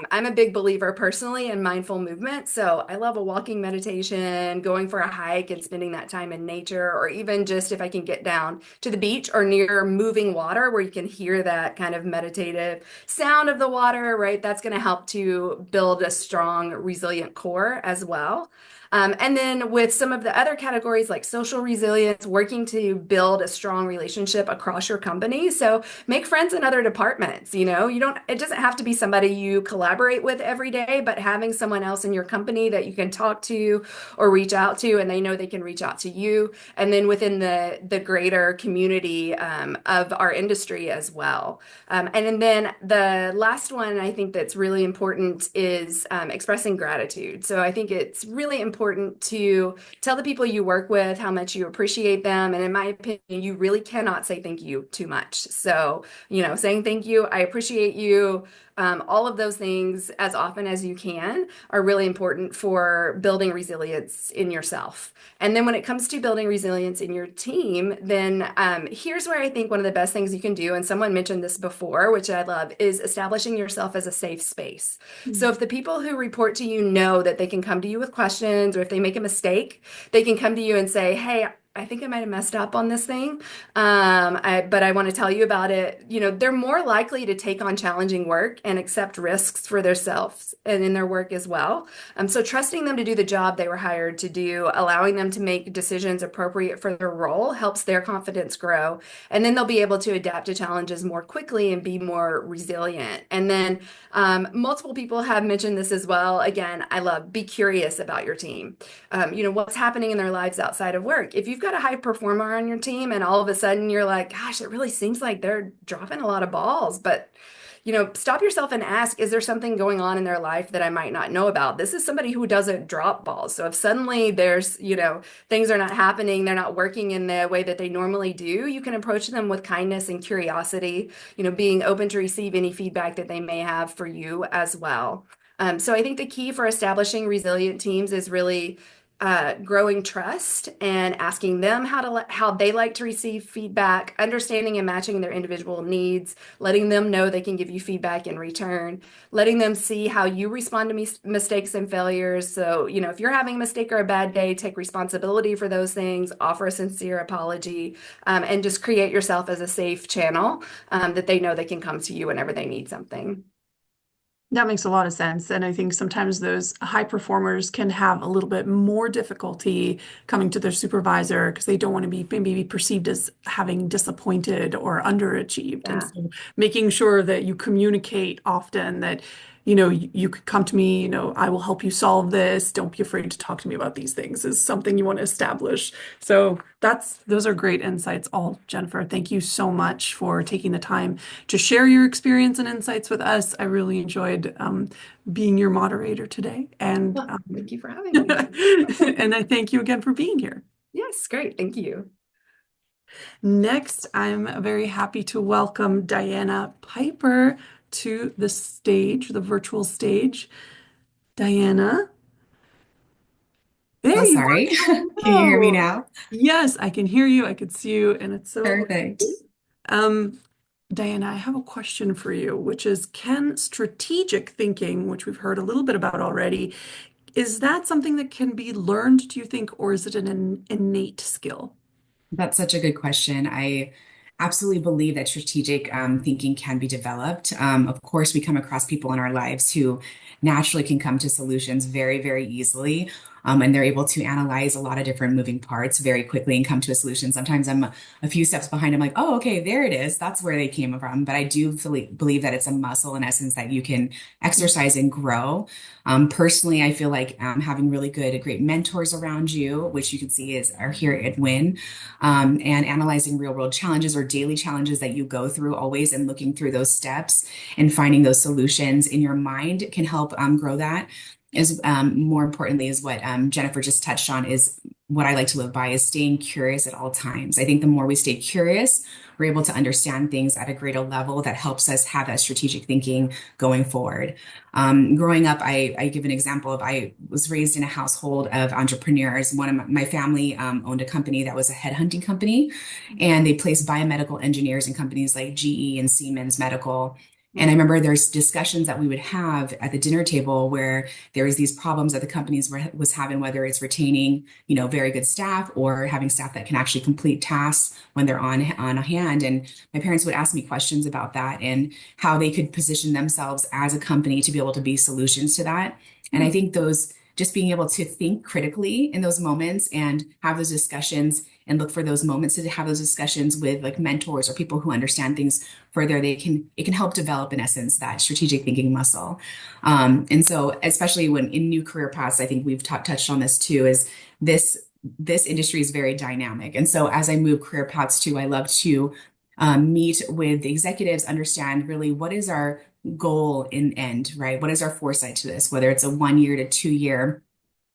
S7: I'm a big believer personally in mindful movement. So I love a walking meditation, going for a hike and spending that time in nature, or even just if I can get down to the beach or near moving water where you can hear that kind of meditative sound of the water, right? That's going to help to build a strong, resilient core as well. And then with some of the other categories like social resilience, working to build a strong relationship across your company. So make friends in other departments. It doesn't have to be somebody you collaborate with every day, but having someone else in your company that you can talk to or reach out to, and they know they can reach out to you. And then within the greater community of our industry as well. And then the last one I think that's really important is expressing gratitude. So I think it's really important to tell the people you work with how much you appreciate them. And in my opinion, you really cannot say thank you too much. So, saying thank you, I appreciate you, All of those things, as often as you can, are really important for building resilience in yourself. And then when it comes to building resilience in your team, then here's where I think one of the best things you can do, and someone mentioned this before, which I love, is establishing yourself as a safe space. So if the people who report to you know that they can come to you with questions, or if they make a mistake, they can come to you and say, hey, I think I might have messed up on this thing, but I want to tell you about it. You know, they're more likely to take on challenging work and accept risks for themselves and in their work as well. So trusting them to do the job they were hired to do, allowing them to make decisions appropriate for their role helps their confidence grow. And then they'll be able to adapt to challenges more quickly and be more resilient. And then multiple people have mentioned this as well. Again, I love be curious about your team. You know, what's happening in their lives outside of work. If you've got a high performer on your team and all of a sudden you're like, gosh, it really seems like they're dropping a lot of balls, but you know, stop yourself and ask, is there something going on in their life that I might not know about? This is somebody who doesn't drop balls. So if suddenly there's, you know, things are not happening, they're not working in the way that they normally do, you can approach them with kindness and curiosity, you know, being open to receive any feedback that they may have for you as well. So I think the key for establishing resilient teams is really growing trust and asking them how they like to receive feedback, understanding and matching their individual needs, letting them know they can give you feedback in return, letting them see how you respond to mistakes and failures. So, you know, if you're having a mistake or a bad day, take responsibility for those things, offer a sincere apology, and just create yourself as a safe channel that they know they can come to you whenever they need something.
S2: That makes a lot of sense. And I think sometimes those high performers can have a little bit more difficulty coming to their supervisor because they don't want to be maybe perceived as having disappointed or underachieved.
S7: Yeah.
S2: And so making sure that you communicate often that, you know, you could come to me, you know, I will help you solve this. Don't be afraid to talk to me about these things is something you want to establish. So those are great insights all, Jennifer. Thank you so much for taking the time to share your experience and insights with us. I really enjoyed being your moderator today. And
S7: thank you for having me.
S2: and I thank you again for being here.
S7: Yes, great. Thank you.
S2: Next, I'm very happy to welcome Diana Pyper to the stage, the virtual stage. Diana. There
S8: Oh,
S2: you
S8: sorry.
S2: are.
S8: Can you hear me
S2: Hello.
S8: now?
S2: Yes, I can hear you. I could see you, and it's so
S8: Perfect.
S2: Diana, I have a question for you, which is, can strategic thinking, which we've heard a little bit about already, is that something that can be learned, do you think, or is it an innate skill?
S8: That's such a good question. I absolutely believe that strategic thinking can be developed. Of course, we come across people in our lives who naturally can come to solutions very, very easily. And they're able to analyze a lot of different moving parts very quickly and come to a solution. Sometimes I'm a few steps behind. I'm like, oh, okay, there it is. That's where they came from. But I do believe that it's a muscle in essence that you can exercise and grow. Personally, I feel like having really great mentors around you, which you can see are here at WIN, and analyzing real world challenges or daily challenges that you go through always and looking through those steps and finding those solutions in your mind can help grow that. Is more importantly is what Jennifer just touched on is what I like to live by is staying curious at all times. I think the more we stay curious, we're able to understand things at a greater level that helps us have that strategic thinking going forward. Growing up, I give an example of I was raised in a household of entrepreneurs. One of my family owned a company that was a headhunting company, and they placed biomedical engineers in companies like GE and Siemens Medical. And I remember there's discussions that we would have at the dinner table where there was these problems that the companies was having, whether it's retaining, you know, very good staff or having staff that can actually complete tasks when they're on a hand. And my parents would ask me questions about that and how they could position themselves as a company to be able to be solutions to that. And I think just being able to think critically in those moments and have those discussions and look for those moments to have those discussions with like mentors or people who understand things further, it can help develop in essence that strategic thinking muscle. And so especially when in new career paths, I think we've touched on this too, is this industry is very dynamic. And so as I move career paths too, I love to meet with the executives, understand really what is our goal in end, right? What is our foresight to this, whether it's a 1 year to 2 year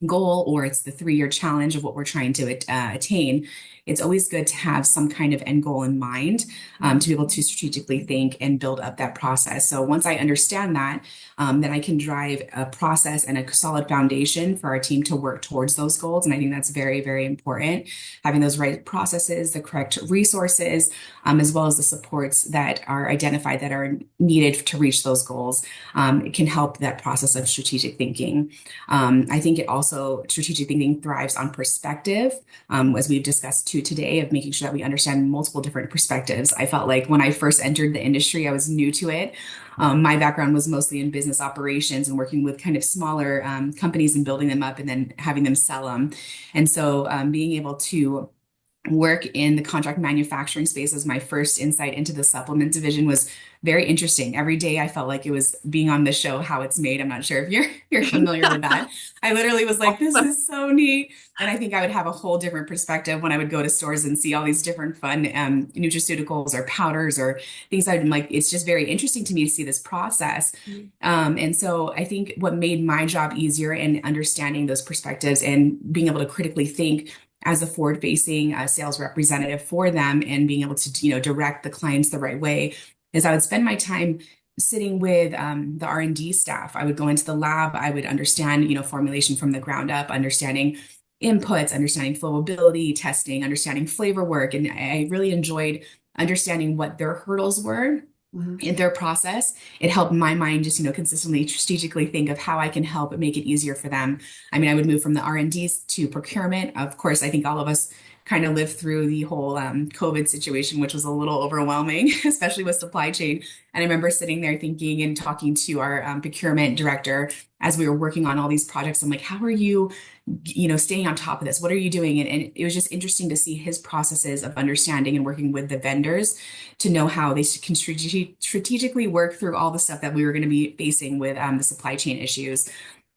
S8: goal or it's the 3 year challenge of what we're trying to attain. it's always good to have some kind of end goal in mind, to be able to strategically think and build up that process. So once I understand that, then I can drive a process and a solid foundation for our team to work towards those goals. And I think that's very, very important. Having those right processes, the correct resources, as well as the supports that are identified that are needed to reach those goals, it can help that process of strategic thinking. I think it also, strategic thinking thrives on perspective, as we've discussed too today, of making sure that we understand multiple different perspectives. I felt like when I first entered the industry, I was new to it. My background was mostly in business operations and working with kind of smaller companies and building them up and then having them sell them. And so being able to work in the contract manufacturing space as my first insight into the supplement division was very interesting. Every day I felt like it was being on the show How It's Made. I'm not sure if you're familiar with that. I literally was like, this is so neat. And I think I would have a whole different perspective when I would go to stores and see all these different fun nutraceuticals or powders or things. I'm like, it's just very interesting to me to see this process. And so I think what made my job easier in understanding those perspectives and being able to critically think as a forward-facing sales representative for them and being able to, direct the clients the right way, is I would spend my time sitting with the R&D staff. I would go into the lab. I would understand, formulation from the ground up, understanding inputs, understanding flowability testing, understanding flavor work. And I really enjoyed understanding what their hurdles were in their process. It helped my mind just, consistently strategically think of how I can help make it easier for them. I mean, I would move from the R&Ds to procurement. Of course, I think all of us kind of lived through the whole COVID situation, which was a little overwhelming, especially with supply chain. And I remember sitting there thinking and talking to our procurement director as we were working on all these projects. I'm like, how are you, staying on top of this? What are you doing? And it was just interesting to see his processes of understanding and working with the vendors to know how they can strategically work through all the stuff that we were going to be facing with the supply chain issues.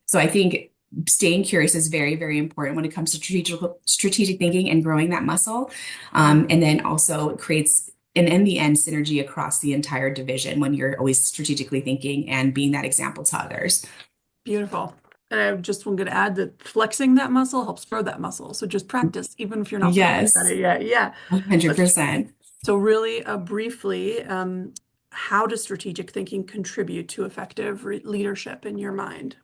S8: So I think staying curious is very, very important when it comes to strategic thinking and growing that muscle. And then also creates, and in the end, synergy across the entire division when you're always strategically thinking and being that example to others.
S2: Beautiful. And I just want to add that flexing that muscle helps grow that muscle. So just practice, even if you're not
S8: Yes,
S2: at it yet. Yeah.
S8: 100%.
S2: So really briefly, how does strategic thinking contribute to effective leadership in your mind?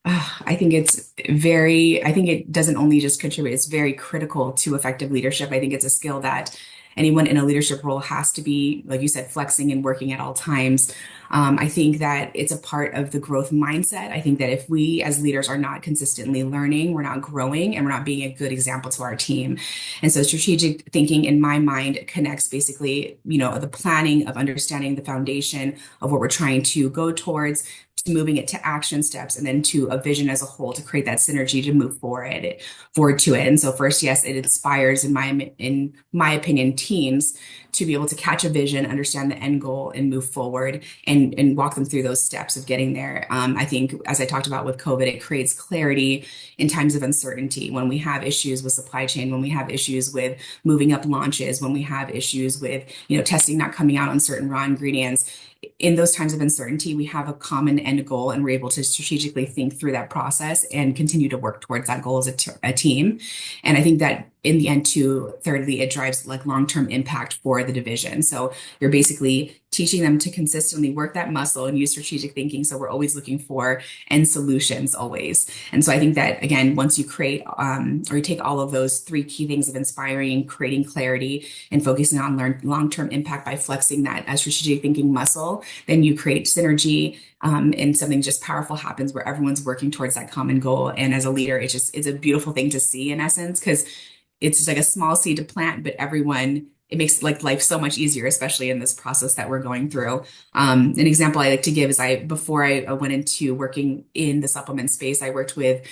S8: I think it doesn't only just contribute, it's very critical to effective leadership. I think it's a skill that anyone in a leadership role has to be, like you said, flexing and working at all times. I think that it's a part of the growth mindset. I think that if we as leaders are not consistently learning, we're not growing and we're not being a good example to our team. And so strategic thinking in my mind connects basically, the planning of understanding the foundation of what we're trying to go towards, to moving it to action steps, and then to a vision as a whole to create that synergy to move forward to it. And so first, yes, it inspires, in my opinion, teams to be able to catch a vision, understand the end goal, and move forward and walk them through those steps of getting there. I think, as I talked about with COVID, it creates clarity in times of uncertainty. When we have issues with supply chain, when we have issues with moving up launches, when we have issues with, testing not coming out on certain raw ingredients, in those times of uncertainty, we have a common end goal and we're able to strategically think through that process and continue to work towards that goal as a team. And I think that in the end too, thirdly, it drives like long-term impact for the division. So you're basically teaching them to consistently work that muscle and use strategic thinking. So we're always looking for end solutions always. And so I think that, again, once you create or you take all of those three key things of inspiring, creating clarity, and focusing on long-term impact by flexing that strategic thinking muscle, then you create synergy and something just powerful happens where everyone's working towards that common goal. And as a leader, it's a beautiful thing to see in essence, because it's just like a small seed to plant, but it makes like life so much easier, especially in this process that we're going through. An example I like to give is before I went into working in the supplement space, I worked with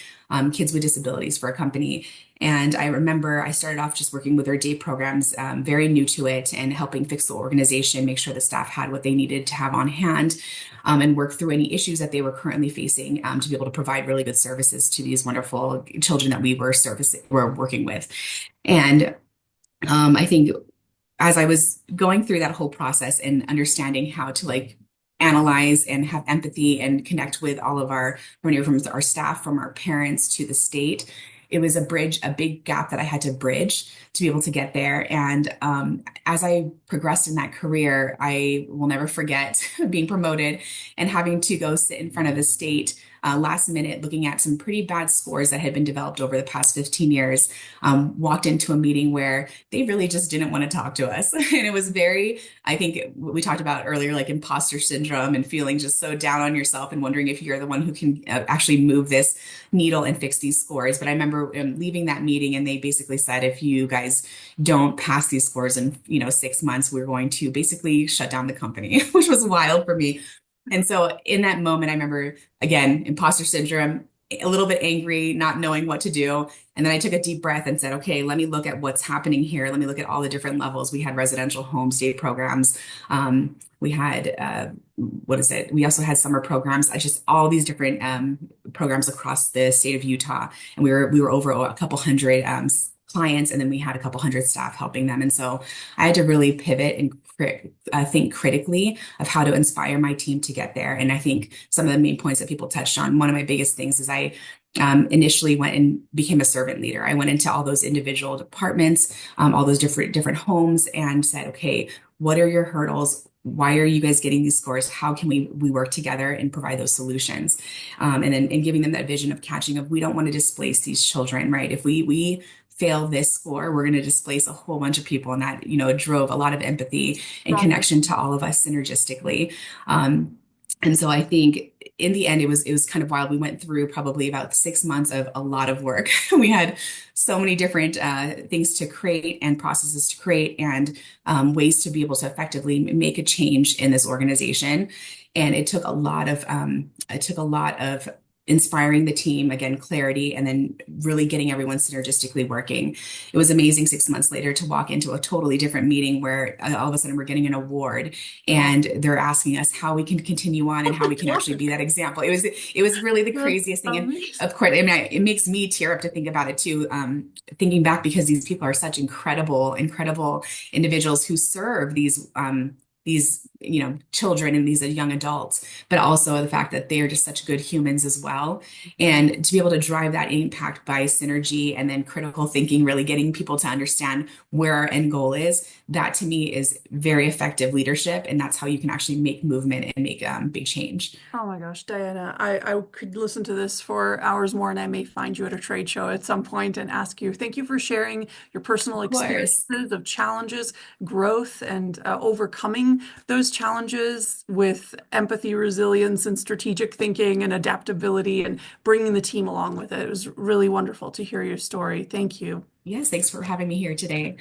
S8: kids with disabilities for a company. And I remember I started off just working with their day programs, very new to it, and helping fix the organization, make sure the staff had what they needed to have on hand, and work through any issues that they were currently facing, to be able to provide really good services to these wonderful children that we were working with. And I think as I was going through that whole process and understanding how to analyze and have empathy and connect with all of from our staff, from our parents to the state, it was a big gap that I had to bridge to be able to get there. And as I progressed in that career, I will never forget being promoted and having to go sit in front of the state last minute, looking at some pretty bad scores that had been developed over the past 15 years. Walked into a meeting where they really just didn't want to talk to us. And it was very, I think we talked about earlier, like imposter syndrome and feeling just so down on yourself and wondering if you're the one who can actually move this needle and fix these scores. But I remember leaving that meeting and they basically said, if you guys don't pass these scores in, 6 months, we're going to basically shut down the company, which was wild for me. And so in that moment, I remember, again, imposter syndrome, a little bit angry, not knowing what to do. And then I took a deep breath and said, okay, let me look at what's happening here. Let me look at all the different levels. We had residential homes, day programs. We had, We also had summer programs. I just all these different programs across the state of Utah. And we were over a couple hundred clients, and then we had a couple hundred staff helping them. And so I had to really pivot and think critically of how to inspire my team to get there. And I think some of the main points that people touched on, one of my biggest things is I initially went and became a servant leader. I went into all those individual departments, all those different homes, and said, okay, what are your hurdles? Why are you guys getting these scores? How can we work together and provide those solutions? And giving them that vision of catching of, we don't want to displace these children, right? If we fail this score, we're going to displace a whole bunch of people. And that, it drove a lot of empathy and connection to all of us synergistically. And so I think in the end, it was kind of wild. We went through probably about 6 months of a lot of work. We had so many different things to create and processes to create and ways to be able to effectively make a change in this organization. And it took a lot of inspiring the team, again, clarity, and then really getting everyone synergistically working. It was amazing 6 months later to walk into a totally different meeting where all of a sudden we're getting an award and they're asking us how we can continue on and how we can actually be that example. It was really the craziest thing. And of course, it makes me tear up to think about it too, thinking back, because these people are such incredible individuals who serve these children and these young adults, but also the fact that they are just such good humans as well. And to be able to drive that impact by synergy and then critical thinking, really getting people to understand where our end goal is, that to me is very effective leadership. And that's how you can actually make movement and make big change.
S2: Oh my gosh, Diana, I could listen to this for hours more, and I may find you at a trade show at some point and ask you. Thank you for sharing your personal experiences of challenges, growth, and overcoming those challenges with empathy, resilience, and strategic thinking and adaptability, and bringing the team along with it. It was really wonderful to hear your story. Thank you.
S8: Yes, thanks for having me here today.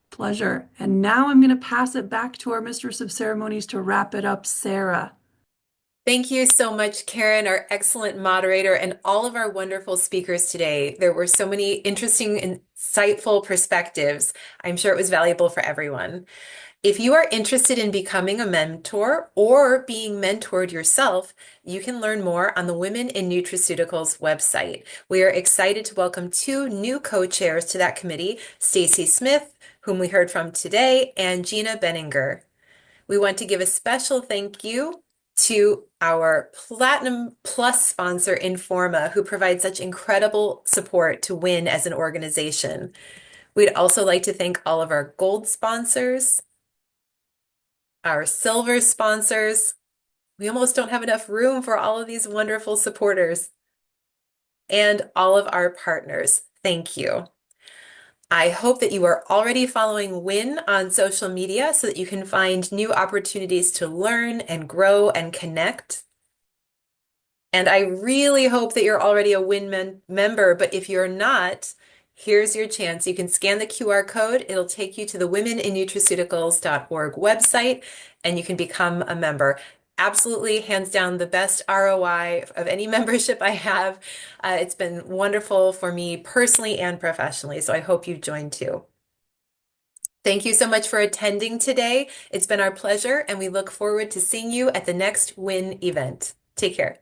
S2: Pleasure. And now I'm going to pass it back to our Mistress of Ceremonies to wrap it up, Sarah.
S1: Thank you so much, Karen, our excellent moderator, and all of our wonderful speakers today. There were so many interesting, insightful perspectives. I'm sure it was valuable for everyone. If you are interested in becoming a mentor or being mentored yourself, you can learn more on the Women in Nutraceuticals website. We are excited to welcome 2 new co-chairs to that committee, Stacey Smith, whom we heard from today, and Gina Benninger. We want to give a special thank you to our Platinum Plus sponsor, Informa, who provides such incredible support to WIN as an organization. We'd also like to thank all of our gold sponsors, our silver sponsors. We almost don't have enough room for all of these wonderful supporters, and all of our partners. Thank you. I hope that you are already following WIN on social media so that you can find new opportunities to learn and grow and connect. And I really hope that you're already a WIN member, but if you're not, here's your chance. You can scan the QR code. It'll take you to the womeninnutraceuticals.org website, and you can become a member. Absolutely, hands down, the best ROI of any membership I have. It's been wonderful for me personally and professionally, so I hope you join too. Thank you so much for attending today. It's been our pleasure, and we look forward to seeing you at the next WIN event. Take care.